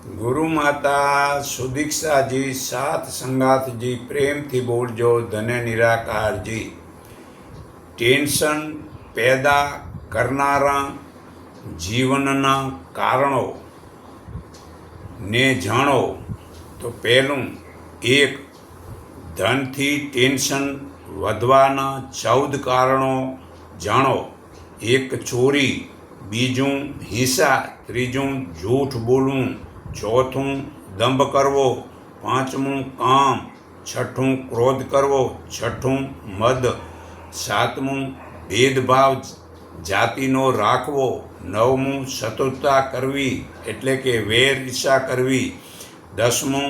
ગુરુ માતા સુદીક્ષાજી સાથ સંગાથજી પ્રેમથી બોલજો ધન્ય નિરાકારજી। ટેન્શન પેદા કરનારા જીવનના કારણો ને જાણો તો પહેલું, એક, ધનથી ટેન્શન વધવાના 14 કારણો જાણો। એક, ચોરી, બીજું હિંસા, ત્રીજું જૂઠ બોલવું, ચોથું દંભ કરવો, પાંચમું કામ, છઠ્ઠું ક્રોધ કરવો, છઠ્ઠું મદ, સાતમું ભેદભાવ જાતિનો રાખવો, નવમું શત્રુતા કરવી એટલે કે વેર ઈર્ષા કરવી, 10મું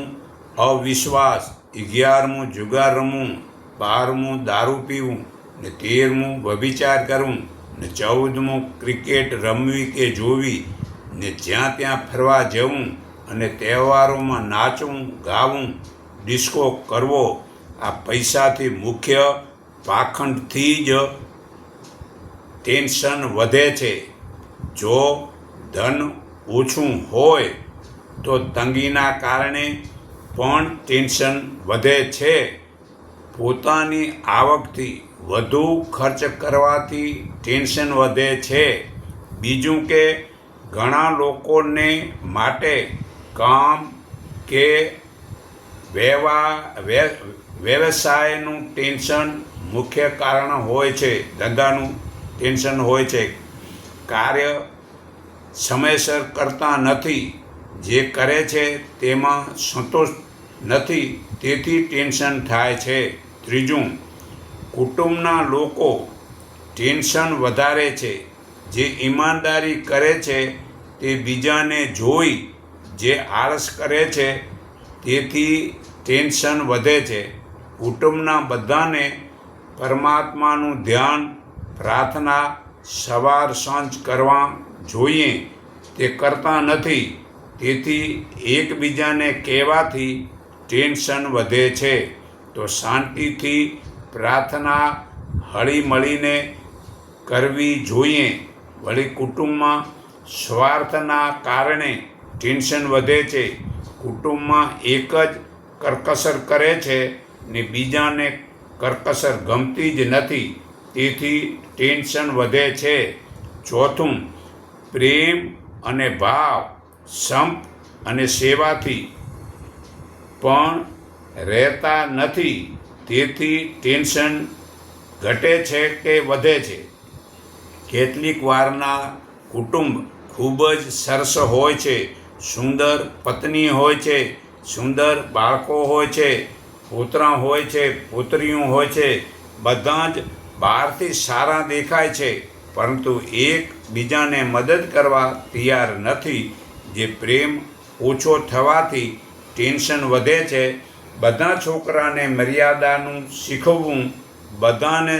અવિશ્વાસ, 11મું જુગાર રમવું, 12મું દારૂ પીવું ને 13મું વ્યભિચાર કરવું ને 14મું ક્રિકેટ રમવી કે જોવી ને જ્યાં ત્યાં ફરવા જવું અને તહેવારોમાં નાચવું ગાવું ડિસ્કો કરવો। આ પૈસાથી મુખ્ય પાખંડથી જ ટેન્શન વધે છે। જો ધન ઓછું હોય તો તંગીના કારણે પણ ટેન્શન વધે છે। પોતાની આવકથી વધુ ખર્ચ કરવાથી ટેન્શન વધે છે। બીજું કે ઘણા લોકોને માટે કામ કે વ્યવસાયનું ટેન્શન મુખ્ય કારણ હોય છે। ધંધાનું ટેન્શન હોય છે। કાર્ય સમયસર કરતા નથી, જે કરે છે તેમાં સંતોષ નથી, તેથી ટેન્શન થાય છે। ત્રીજું, કુટુંબના લોકો ટેન્શન વધારે છે। જે ઈમાનદારી કરે છે તે બીજાને જોઈ જે આળસ કરે છે તેથી ટેન્શન વધે છે। કુટુંબના બધાને પરમાત્માનું ધ્યાન પ્રાર્થના સવાર સાંજ કરવા જોઈએ, તે કરતા નથી, તેથી એકબીજાને કહેવાથી ટેન્શન વધે છે। તો શાંતિથી પ્રાર્થના હળીમળીને કરવી જોઈએ। વળી કુટુંબમાં સ્વાર્થના કારણે ટેન્શન વધે છે। કુટુંબમાં એક જ કરકસર કરે છે ને બીજાને કરકસર ગમતી જ નથી, તેથી ટેન્શન વધે છે। ચોથું, પ્રેમ અને ભાવ, સંપ અને સેવાથી પણ રહેતા નથી, તેથી ટેન્શન ઘટે છે કે વધે છે। કેટલીક વારના કુટુંબ ખૂબ જ સરસ હોય છે, સુંદર પત્ની હોય છે, સુંદર બાળકો હોય છે, પુત્રા હોય છે, પુત્રીઓ હોય છે, બધા જ બહારથી સારા દેખાય છે, પરંતુ એકબીજાને મદદ કરવા તૈયાર નથી, જે પ્રેમ ઓછો થવાથી ટેન્શન વધે છે। બધા છોકરાને મર્યાદાનું શીખવવું, બધાને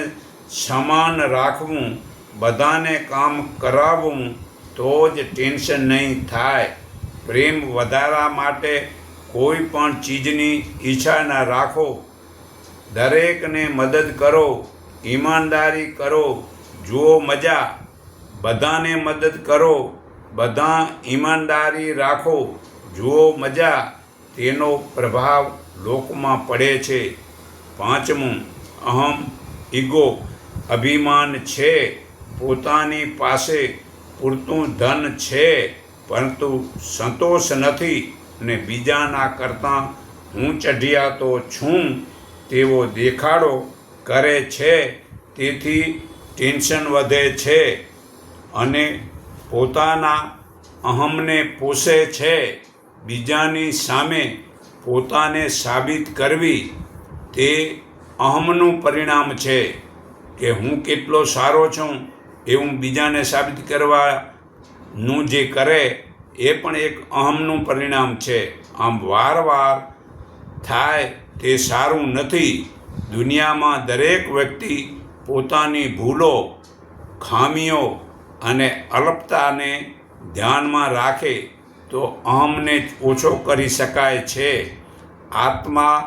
સમાન રાખવું, બધાને કામ કરાવવું, તો જ ટેન્શન નહીં થાય। પ્રેમ વધારવા માટે કોઈ પણ ચીજની ઈચ્છા ન રાખો, દરેકને મદદ કરો, ઈમાનદારી કરો, જુઓ મજા, બધાને મદદ કરો, બધા ઈમાનદારી રાખો, જુઓ મજા, તેનો પ્રભાવ લોકોમાં પડે છે। પાંચમું, અહમ, ઈગો, અભિમાન છે। પોતાની પાસે પૂરતું ધન છે પરંતુ સંતોષ નથી અને બીજાના કરતાં હું ચઢિયાતો છું તેવો દેખાડો કરે છે, તેથી ટેન્શન વધે છે અને પોતાના અહમને પોષે છે। બીજાની સામે પોતાને સાબિત કરવી તે અહમનું પરિણામ છે કે હું કેટલો સારો છું એવું બીજાને સાબિત કરવાનું જે કરે એ પણ એક અહમનું પરિણામ છે। આમ વારવાર થાય તે સારું નથી। દુનિયામાં દરેક વ્યક્તિ પોતાની ભૂલો, ખામીઓ અને અલ્પતાને ધ્યાનમાં રાખે તો અહમને ઓછો કરી શકાય છે। આત્મા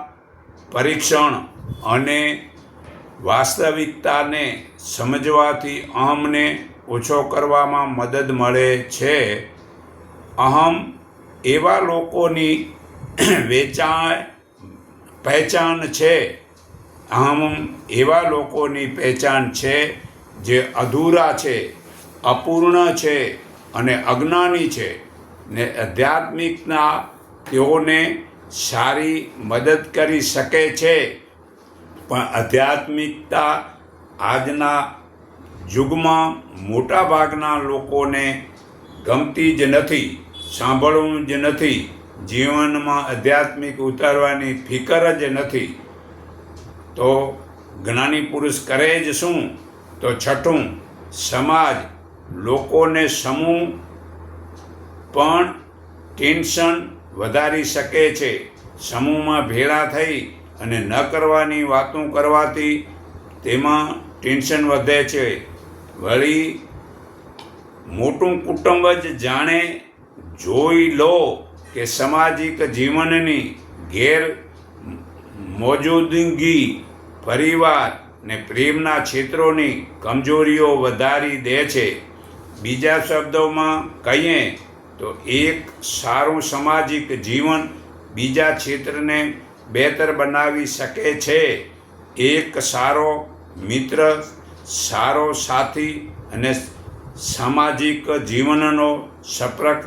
પરીક્ષણ અને વાસ્તવિકતાને સમજવાથી અહમને ઓછો કરવામાં મદદ મળે છે। અહમ એવા લોકોની પહેચાન છે. આમ એવા લોકોની પહેચાન છે જે અધૂરા છે, અપૂર્ણ છે અને અજ્ઞાની છે, ને આધ્યાત્મિકના તેઓને સારી મદદ કરી શકે છે. પણ આધ્યાત્મિકતા આજના યુગમાં મોટાભાગના લોકોને ગમતી જ નથી, સાંભળવું જ નથી, જીવનમાં આધ્યાત્મિક ઉતારવાની ફિકર જ નથી. તો જ્ઞાની પુરુષ કરે જ શું? તો છઠ્ઠું, સમાજ લોકોને સમૂહ પણ ટેન્શન વધારી શકે છે. સમૂહમાં ભેળા થઈ અને ન કરવાની વાતો કરવાથી તેમાં ટેન્શન વધે છે. વળી મોટું કુટુંબ જ જાણે જોઈ લો કે સામાજિક જીવનની ગેરમોજૂદગી પરિવાર ને પ્રેમના ક્ષેત્રોની કમજોરીઓ વધારી દે છે. બીજા શબ્દોમાં કહીએ તો એક સારું સામાજિક જીવન બીજા ક્ષેત્રને બહેતર બનાવી શકે છે. એક સારો મિત્ર, સારો સાથી અને સામાજિક જીવનનો સંપર્ક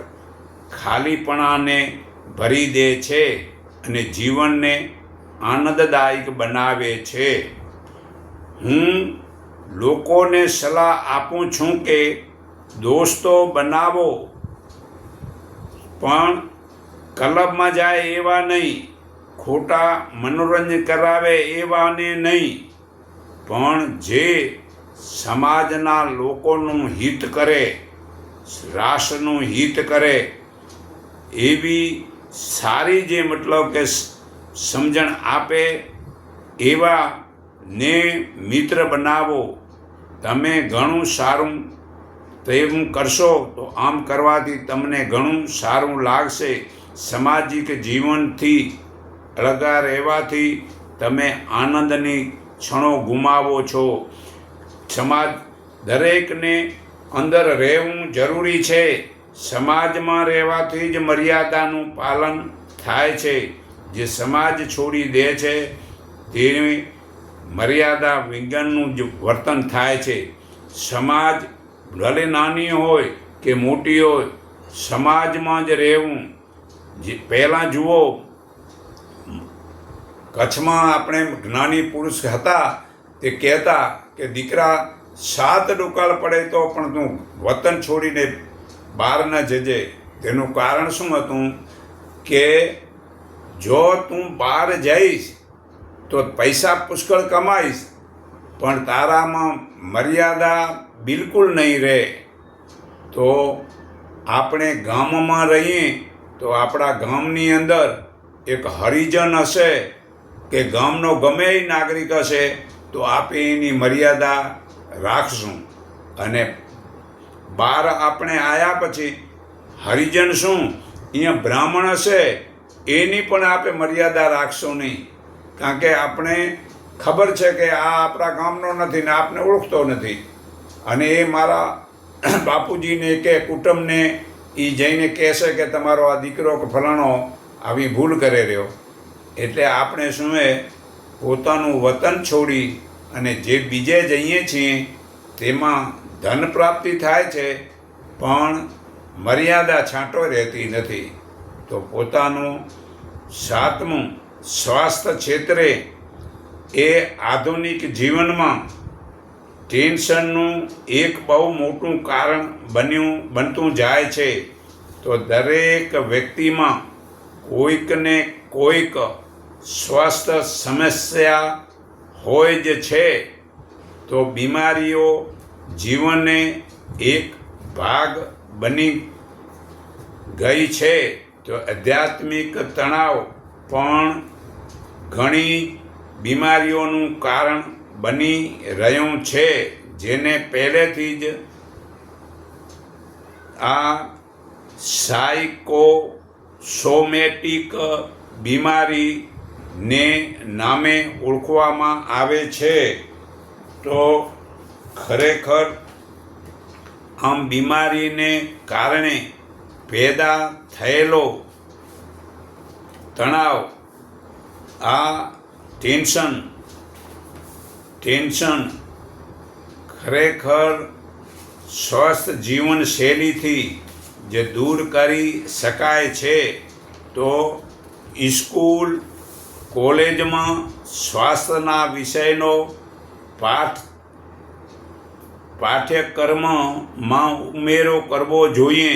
ખાલીપણાને ભરી દે છે અને જીવનને આનંદદાયક બનાવે છે. હું લોકોને સલાહ આપું છું કે દોસ્તો બનાવો, પણ ક્લબમાં જાય એવા નહીં, ખોટા મનોરંજન કરાવે એવાને નહીં, પણ જે સમાજના લોકોનું હિત કરે, રાષ્ટ્રનું હિત કરે એવી સારી જે મતલબ કે સમજણ આપે એવા ને મિત્ર બનાવો. તમે ઘણું સારું તેવું કરશો તો આમ કરવાથી તમને ઘણું સારું લાગશે. સામાજિક જીવનથી અળગા રહેવાથી તમે આનંદની ક્ષણો ગુમાવો છો. સમાજ દરેકને અંદર રહેવું જરૂરી છે. સમાજમાં રહેવાથી જ મર્યાદાનું પાલન થાય છે. જે સમાજ છોડી દે છે તેની મર્યાદા વિજ્ઞાનનું જ વર્તન થાય છે. સમાજ ભલે નાની હોય કે મોટી હોય, સમાજમાં જ રહેવું. પહેલાં જુઓ, કચ્છમાં આપણે જ્ઞાની પુરુષ હતા તે કહેતા કે દીકરા 7 દુકાળ પડે તો પણ તું વતન છોડીને બહાર ન જજે. તેનું કારણ શું હતું કે જો તું બહાર જઈશ તો પૈસા પુષ્કળ કમાઈશ, પણ તારામાં મર્યાદા બિલકુલ નહીં રહે. તો આપણે ગામમાં રહીએ તો આપણા ગામની અંદર એક હરિજન હશે કે ગામનો ગમે એ નાગરિક હશે તો આપણે એની મર્યાદા રાખશું. અને બહાર આપણે આવ્યા પછી હરિજન શું, અહીંયા બ્રાહ્મણ હશે એની પણ આપણે મર્યાદા રાખશું નહીં. કારણ કે આપણે ખબર છે કે આ આપણા ગામનો નથી ને આપને ઓળખતો નથી, અને એ મારા બાપુજીને કે કુટુંબને એ જઈને કહેશે કે તમારો આ દીકરો કે ફલાણો આવી ભૂલ કરે રહ્યો. એટલે આપણે શું પોતાનું વતન છોડી અને જે બીજે જઈએ છીએ તેમાં ધન પ્રાપ્તિ થાય છે, પણ મર્યાદા છાંટો રહેતી નથી. તો પોતાનું 7મું, સ્વાસ્થ્ય ક્ષેત્રે એ આધુનિક જીવનમાં ટેન્શનનું એક બહુ મોટું કારણ બનતું જાય છે. તો દરેક વ્યક્તિમાં કોઈકને કોઈક સ્વાસ્થ્ય સમસ્યા હોય જ છે. તો બીમારીઓ જીવનને એક ભાગ બની ગઈ છે. તો આધ્યાત્મિક તણાવ પણ ઘણી બીમારીઓનું કારણ બની રહ્યું છે, જેને પહેલેથી જ આ સાયકોસોમેટિક બીમારીને નામે ઓળખવામાં આવે છે. તો ખરેખર આમ બીમારીને કારણે પેદા થયેલો તણાવ, આ ટેન્શન ખરેખર સ્વસ્થ જીવનશૈલીથી જે દૂર કરી શકાય છે. તો સ્કૂલ કોલેજમાં સ્વાસ્થ્યના વિષયનો પાઠ્યક્રમમાં ઉમેરો કરવો જોઈએ.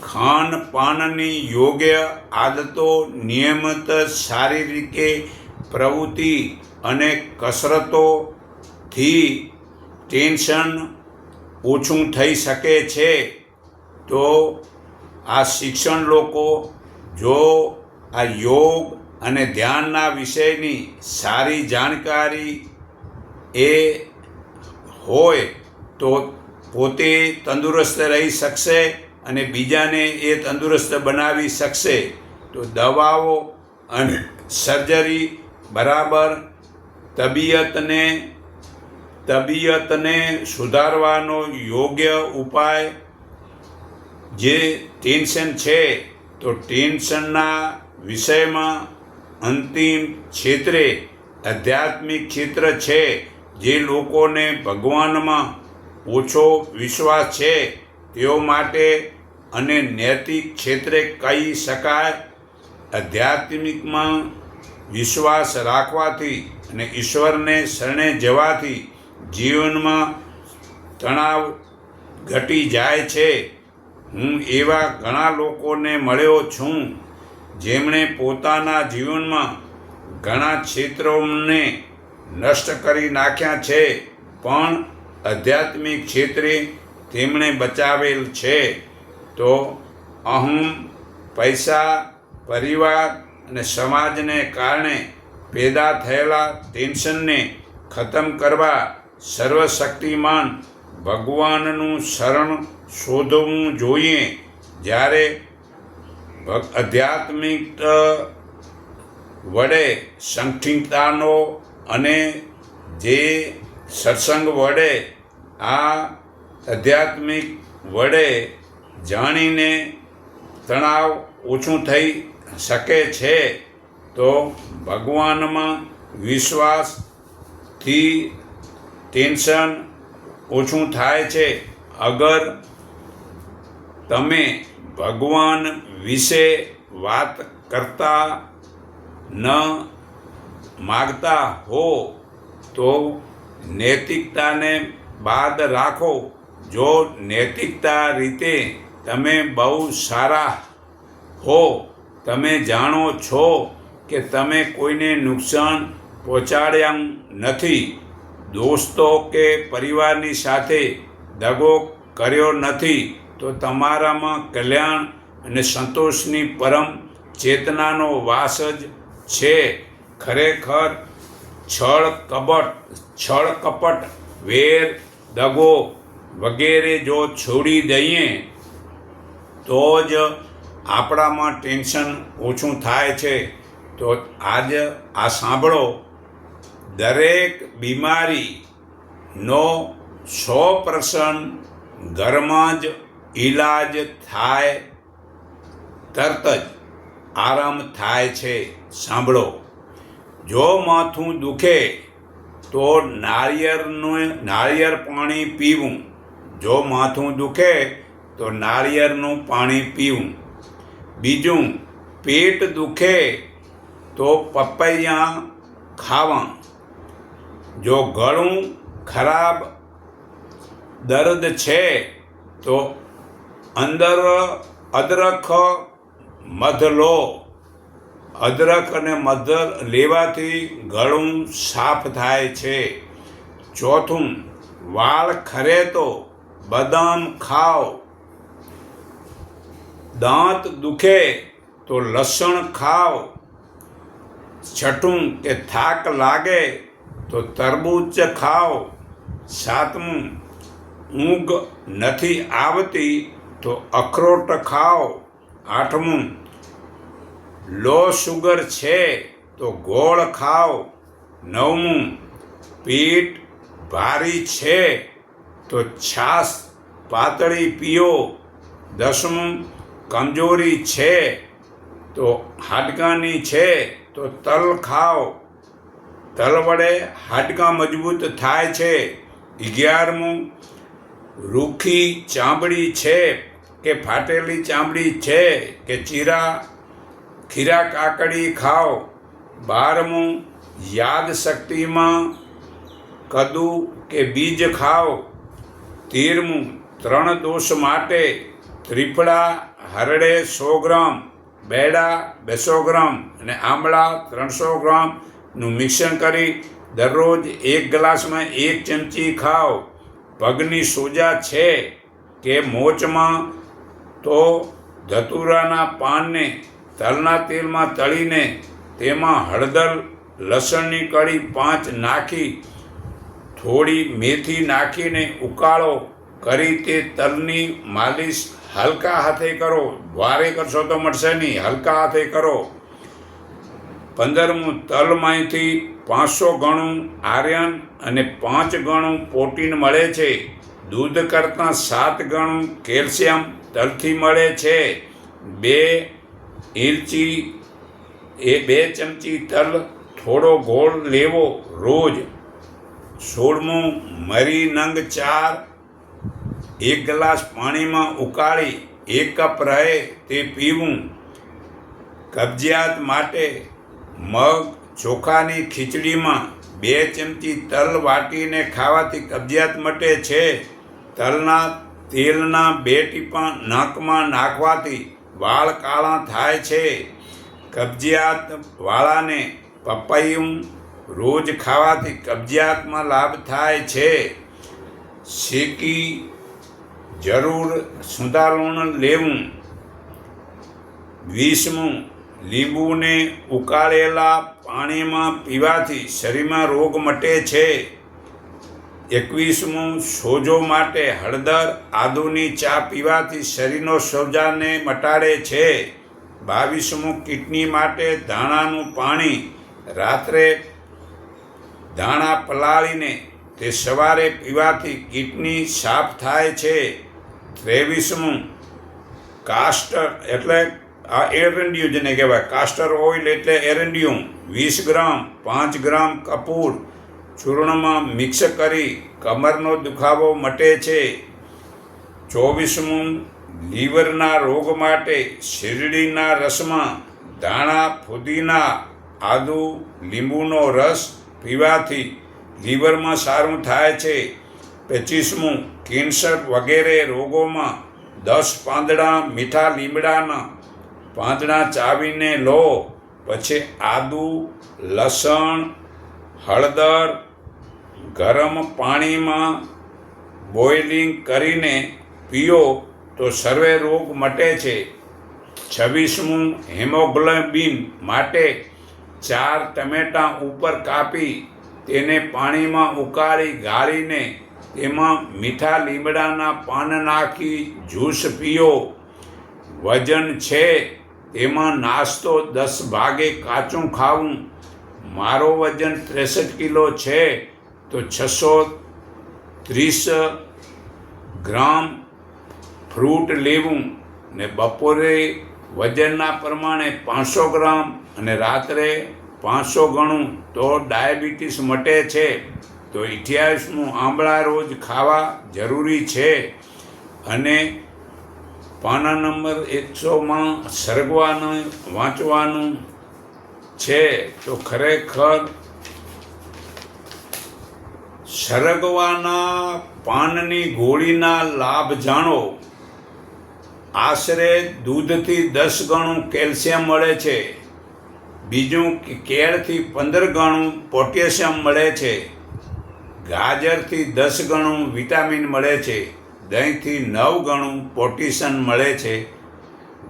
ખાનપાનની યોગ્ય આદતો, નિયમિત શારીરિક પ્રવૃત્તિ અને કસરતોથી ટેન્શન ઓછું થઈ શકે છે. તો આ શિક્ષણ લોકો જો આ યોગ અને ધ્યાનના વિષયની સારી જાણકારી એ હોય તો પોતે તંદુરસ્ત રહી શકશે અને બીજાને એ તંદુરસ્ત બનાવી શકશે. તો દવાઓ અને સર્જરી બરાબર તબિયતને સુધારવાનો યોગ્ય ઉપાય જે ટેન્શન છે. તો ટેન્શનના વિષયમાં અંતિમ ક્ષેત્રે આધ્યાત્મિક ક્ષેત્ર છે. જે લોકોને ભગવાનમાં ઓછો વિશ્વાસ છે તેઓ માટે, અને નૈતિક ક્ષેત્રે કહી શકાય આધ્યાત્મિકમાં વિશ્વાસ રાખવાથી અને ઈશ્વરને શરણે જવાથી જીવનમાં તણાવ ઘટી જાય છે. હું એવા ઘણા લોકોને મળ્યો છું જેમણે પોતાના જીવનમાં ઘણા ક્ષેત્રોને નષ્ટ કરી નાખ્યા છે, પણ આધ્યાત્મિક ક્ષેત્રે તેમણે બચાવેલ છે. તો અહમ, પૈસા, પરિવાર અને સમાજને કારણે પેદા થયેલા ટેન્શનને ખતમ કરવા સર્વશક્તિમાન ભગવાનનું શરણ શોધવું જોઈએ. જ્યારે આધ્યાત્મિક વડે સંક્ષિપ્તતાનો અને જે સત્સંગ વડે આ આધ્યાત્મિક વડે જાણીને તણાવ ઓછું થઈ શકે છે. તો ભગવાનમાં વિશ્વાસથી ટેન્શન ઓછું થાય છે. અગર તમે ભગવાન વિશે વાત કરતા ન માગતા હો તો નૈતિકતાને બાદ રાખો. જો નૈતિકતા રીતે તમે બહુ સારા હો, તમે જાણો છો કે તમે કોઈને નુકસાન પહોંચાડ્યા નથી, દોસ્તો કે પરિવારની સાથે દગો કર્યો નથી, તો તમારામાં કલ્યાણ અને સંતોષની પરમ ચેતનાનો વાસ જ છે. ખરેખર છળ કપટ, વેર, દગો વગેરે જો છોડી દઈએ તો જ આપણામાં ટેન્શન ઓછું થાય છે. તો આજ આ સાંભળો, દરેક બીમારીનો 100% ઘરમાં જ ઈલાજ થાય, તરત જ આરામ થાય છે. સાંભળો, જો માથું દુખે તો નાળિયેર પાણી પીવું. જો માથું દુખે તો નાળિયેરનું પાણી પીવું. બીજું, પેટ દુખે તો પપૈયા ખાવા. જો ગળું ખરાબ દર્દ છે તો અંદર અદરક મધ લો. અદરક અને મધ લેવાથી ગળું સાફ થાય છે. ચોથું, વાળ ખરે તો બદામ ખાઓ. દાંત દુખે તો લસણ ખાઓ. છઠ્ઠું, કે થાક લાગે તો તરબૂચ ખાઓ. સાતમું, ઊંઘ નથી આવતી તો અખરોટ ખાઓ. આઠમું, લો શુગર છે તો ગોળ ખાઓ. નવમું, પેટ ભારી છે તો છાશ પાતળી પીઓ. દસમું, કમજોરી છે તો હાડકાની છે તો તલ ખાઓ, તલ વડે હાડકાં મજબૂત થાય છે. 11મું, રૂખી ચામડી છે કે ફાટેલી ચામડી છે કે ખીરા કાકડી ખાઓ. 12મું, યાદ શક્તિમાં કદુ કે બીજ ખાઓ. 13મું, 3 દોષ માટે ત્રિફળા હરડે 100 ગ્રામ, બેડા 200 ગ્રામ અને આંબળા 300 ગ્રામનું મિશ્રણ કરી દરરોજ 1 ગ્લાસમાં 1 ચમચી ખાઓ. પગની સોજા છે કે મોચમાં તો ધતુરાના પાનને તલના તેલમાં તળીને તેમાં હળદર, લસણની કળી 5 નાખી થોડી મેથી નાખીને ઉકાળો કરી તે તલની માલિશ હલકા હાથે કરો. વારે કરશો તો મળશે નહીં, હલકા હાથે કરો. 15મું, તલમાંથી 500 ગણું આયર્ન અને 5 ગણું પ્રોટીન મળે છે. દૂધ કરતાં 7 ગણું કેલ્શિયમ તલથી મળે છે. 2 ચમચી તલ થોડો ગોળ લેવો રોજ. 16મું, મરી નંગ 4 1 ગ્લાસ પાણીમાં ઉકાળી 1 કપ રહે તે પીવું. કબજિયાત માટે મગ ચોખાની ખીચડીમાં 2 ચમચી તલ વાટીને ખાવાથી કબજિયાત મટે છે. તલના તેલના 2 ટીપાં નાકમાં નાખવાથી વાળ કાળા થાય છે. કબજિયાત વાળાને પપૈયું રોજ ખાવાથી કબજિયાતમાં લાભ થાય છે. શેકી જરૂર સુધારણું લેવું. 20મું, લીંબુને ઉકાળેલા પાણીમાં પીવાથી શરીરમાં રોગ મટે છે. 21મું, સોજો માટે હળદર આદુની ચા પીવાથી શરીરનો સોજાને મટાડે છે. 22મું, કિડની માટે ધાણાનું પાણી રાત્રે ધાણા પલાળીને તે સવારે પીવાથી કિડની સાફ થાય છે. 23મું, કાસ્ટર એટલે આ એરંડિયું જેને કહેવાય, કાસ્ટર ઓઇલ એટલે એરંડિયું 20 ગ્રામ 5 ગ્રામ કપૂર ચૂર્ણમાં મિક્સ કરી કમરનો દુખાવો મટે છે. 24મું, લીવરના રોગ માટે શેરડીના રસમાં ધાણા, ફુદીના, આદુ, લીંબુનો રસ પીવાથી લીવરમાં સારું થાય છે. 25મું, કેન્સર વગેરે રોગોમાં 10 પાંદડા મીઠા લીમડાના પાંદડા ચાવીને લો. પછી આદુ, લસણ, હળદર ગરમ પાણીમાં બોઇલિંગ કરીને પીઓ તો સર્વે રોગ મટે છે. 26મું, હિમોગ્લોબિન માટે 4 ટમેટાં ઉપર કાપી તેને પાણીમાં ઉકાળી ગાળીને તેમાં મીઠા લીમડાના પાન નાખી જ્યુસ પીઓ. વજન છે તેમાં નાસ્તો 10 ભાગે કાચું ખાવું. મારો વજન 63 કિલો છે તો 630 ગ્રામ ફ્રૂટ લેવું ને બપોરે વજનના પ્રમાણે 500 ગ્રામ અને રાત્રે 500 ગણું તો ડાયાબિટીસ મટે છે. તો 28મું, આંબળા રોજ ખાવા જરૂરી છે. અને પાના નંબર 100માં સરગવાનું વાંચવાનું છે. તો ખરેખર સરગવાના પાનની ગોળીના લાભ જાણો. આશરે દૂધથી 10 ગણું કેલ્શિયમ મળે છે. બીજું કે કેળથી 15 ગણું પોટેશિયમ મળે છે. ગાજરથી 10 ગણું વિટામિન મળે છે. દહીંથી 9 ગણું પોટેશિયમ મળે છે.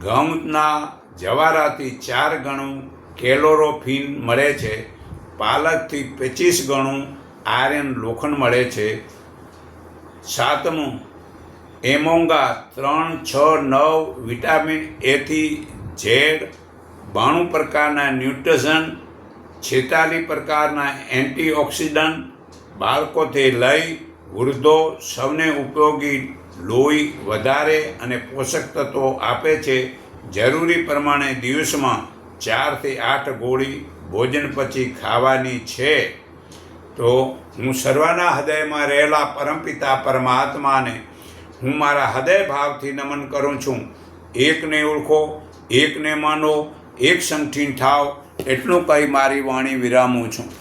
ઘઉંના જવારાથી 4 ગણું કેલોરોફિન મળે છે. પાલકથી 25 ગણું આયર્ન લોખંડ મળે છે. 7મું, એમોંગા 3, 6, 9 વિટામિન એથી ઝેડ 92 પ્રકારના ન્યુટ્રિશન 46 પ્રકારના એન્ટીઓક્સિડન્ટ બાળકોથી લઈ વૃદ્ધો સૌને ઉપયોગી લોહી વધારે અને પોષક તત્વો આપે છે. જરૂરી પ્રમાણે દિવસમાં 4 થી 8 ગોળી ભોજન પછી ખાવાની છે. તો હું સર્વના હૃદયમાં રહેલા પરમપિતા પરમાત્માને હું મારા હૃદય ભાવથી નમન કરું છું. એકને ઓળખો, એકને માનો, એક સંગઠીન થાવ, એટલું કહી મારી વાણી વિરામું છું.